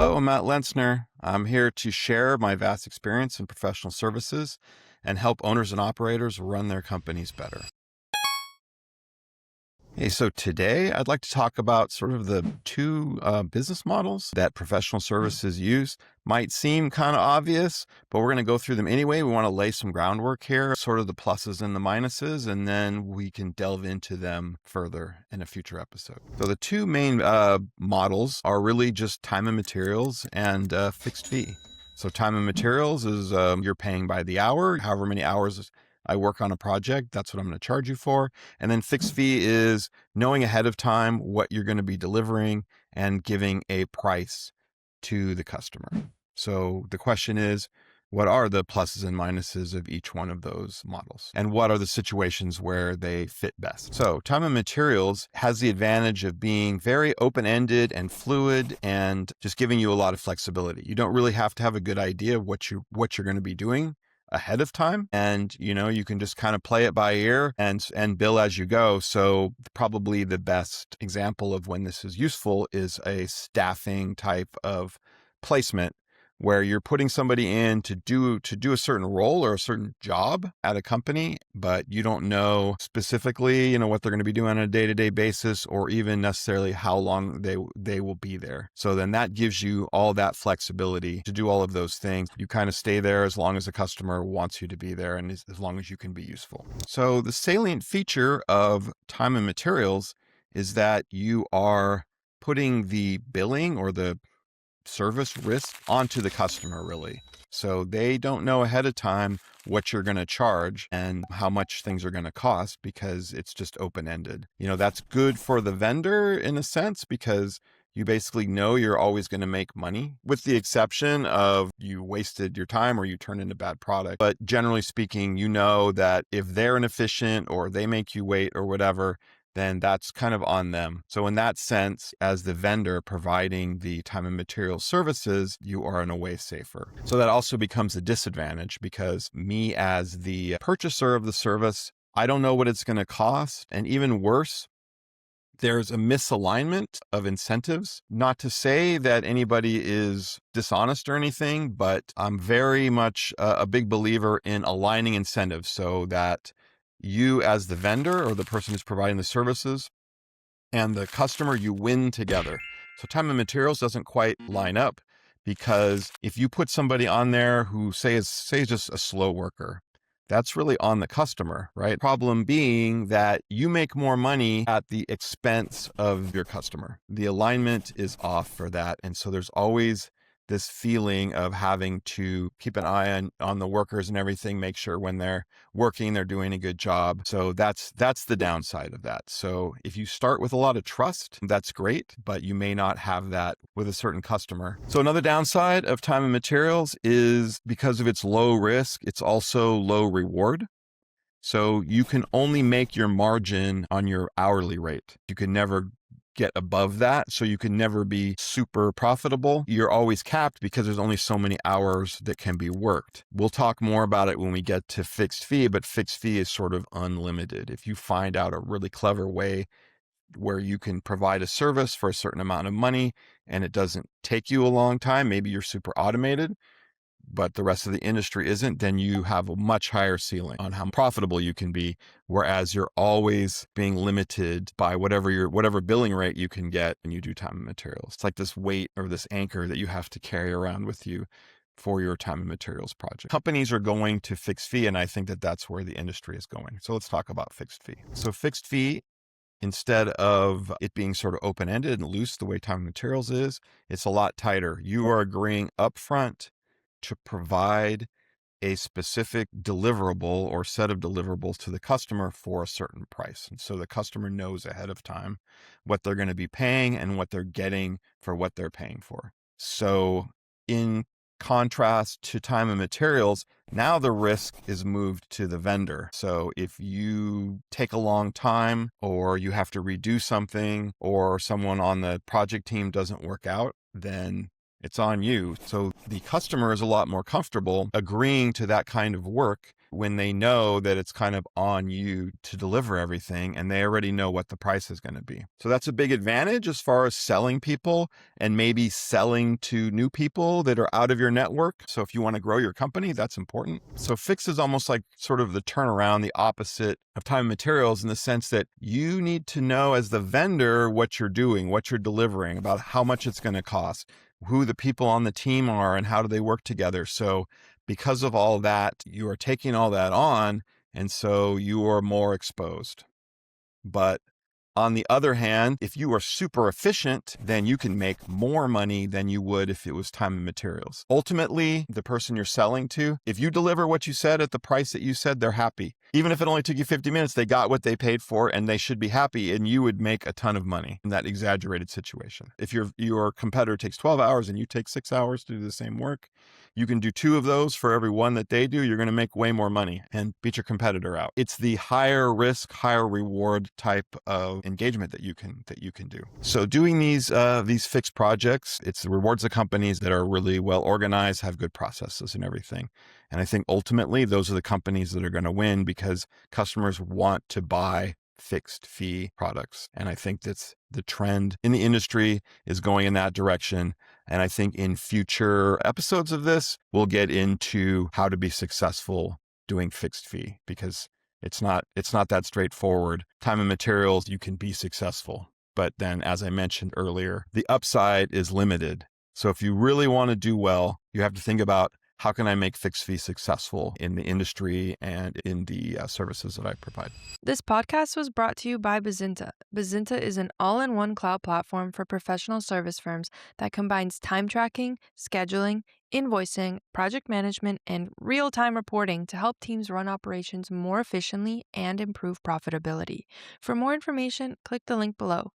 Hello, I'm Matt Lentzner. I'm here to share my vast experience in professional services and help owners and operators run their companies better. Hey, so today I'd like to talk about sort of the two business models that professional services use. Might seem kind of obvious, but we're going to go through them anyway. We want to lay some groundwork here, sort of the pluses and the minuses, and then we can delve into them further in a future episode. So the two main models are really just time and materials and fixed fee. So time and materials is you're paying by the hour, however many hours I work on a project, that's what I'm going to charge you for. And then fixed fee is knowing ahead of time what you're going to be delivering and giving a price to the customer. So the question is, what are the pluses and minuses of each one of those models? And what are the situations where they fit best? So time and materials has the advantage of being very open-ended and fluid and just giving you a lot of flexibility. You don't really have to have a good idea of what you're going to be doing ahead of time, and you can just kind of play it by ear and bill as you go. So probably the best example of when this is useful is a staffing type of placement where you're putting somebody in to do a certain role or a certain job at a company, but you don't know specifically, what they're going to be doing on a day-to-day basis, or even necessarily how long they will be there. So then that gives you all that flexibility to do all of those things. You kind of stay there as long as the customer wants you to be there and as long as you can be useful. So the salient feature of time and materials is that you are putting the billing or the service risk onto the customer, really. So they don't know ahead of time what you're going to charge and how much things are going to cost because it's just open-ended. That's good for the vendor in a sense because you basically know you're always going to make money, with the exception of you wasted your time or you turn in a bad product. But generally speaking, you know that if they're inefficient or they make you wait or whatever, then that's kind of on them. So in that sense, as the vendor providing the time and material services, you are in a way safer. So that also becomes a disadvantage because me as the purchaser of the service, I don't know what it's going to cost. And even worse, there's a misalignment of incentives. Not to say that anybody is dishonest or anything, but I'm very much a big believer in aligning incentives so that you as the vendor or the person who's providing the services and the customer, you win together. So time and materials doesn't quite line up because if you put somebody on there who say is just a slow worker, that's really on the customer, right? Problem being that you make more money at the expense of your customer. The alignment is off for that. And so there's always this feeling of having to keep an eye on the workers and everything, make sure when they're working, they're doing a good job. So that's the downside of that. So if you start with a lot of trust, that's great, but you may not have that with a certain customer. So another downside of time and materials is because of its low risk, it's also low reward. So you can only make your margin on your hourly rate. You can never get above that. So you can never be super profitable. You're always capped because there's only so many hours that can be worked. We'll talk more about it when we get to fixed fee, but fixed fee is sort of unlimited. If you find out a really clever way where you can provide a service for a certain amount of money and it doesn't take you a long time, maybe you're super automated, but the rest of the industry isn't, then you have a much higher ceiling on how profitable you can be. Whereas you're always being limited by whatever billing rate you can get when you do time and materials. It's like this weight or this anchor that you have to carry around with you for your time and materials project. Companies are going to fixed fee, and I think that that's where the industry is going. So let's talk about fixed fee. So fixed fee, instead of it being sort of open-ended and loose the way time and materials is, it's a lot tighter. You are agreeing upfront to provide a specific deliverable or set of deliverables to the customer for a certain price. And so the customer knows ahead of time what they're going to be paying and what they're getting for what they're paying for. So in contrast to time and materials, now the risk is moved to the vendor. So if you take a long time or you have to redo something or someone on the project team doesn't work out, then It's on you. So the customer is a lot more comfortable agreeing to that kind of work when they know that it's kind of on you to deliver everything and they already know what the price is going to be. So that's a big advantage as far as selling people and maybe selling to new people that are out of your network. So if you want to grow your company, that's important. So fixed is almost like sort of the turnaround, the opposite of time and materials, in the sense that you need to know as the vendor what you're doing, what you're delivering, about how much it's going to cost, who the people on the team are and how do they work together. So because of all that, you are taking all that on, and so you are more exposed. But on the other hand, if you are super efficient, then you can make more money than you would if it was time and materials. Ultimately, the person you're selling to, if you deliver what you said at the price that you said, they're happy. Even if it only took you 50 minutes, they got what they paid for and they should be happy, and you would make a ton of money in that exaggerated situation. If your competitor takes 12 hours and you take 6 hours to do the same work, you can do 2 of those for every 1 that they do. You're going to make way more money and beat your competitor out. It's the higher risk, higher reward type of engagement that you can do. So doing these fixed projects, it rewards the companies that are really well organized, have good processes and everything. And I think ultimately those are the companies that are going to win because customers want to buy fixed fee products. And I think that's the trend in the industry is going in that direction. And I think in future episodes of this, we'll get into how to be successful doing fixed fee, because it's not that straightforward. Time and materials, you can be successful. But then, as I mentioned earlier, the upside is limited. So if you really want to do well, you have to think about, how can I make fixed fee successful in the industry and in the services that I provide? This podcast was brought to you by Bizinta. Bizinta is an all-in-one cloud platform for professional service firms that combines time tracking, scheduling, invoicing, project management, and real-time reporting to help teams run operations more efficiently and improve profitability. For more information, click the link below.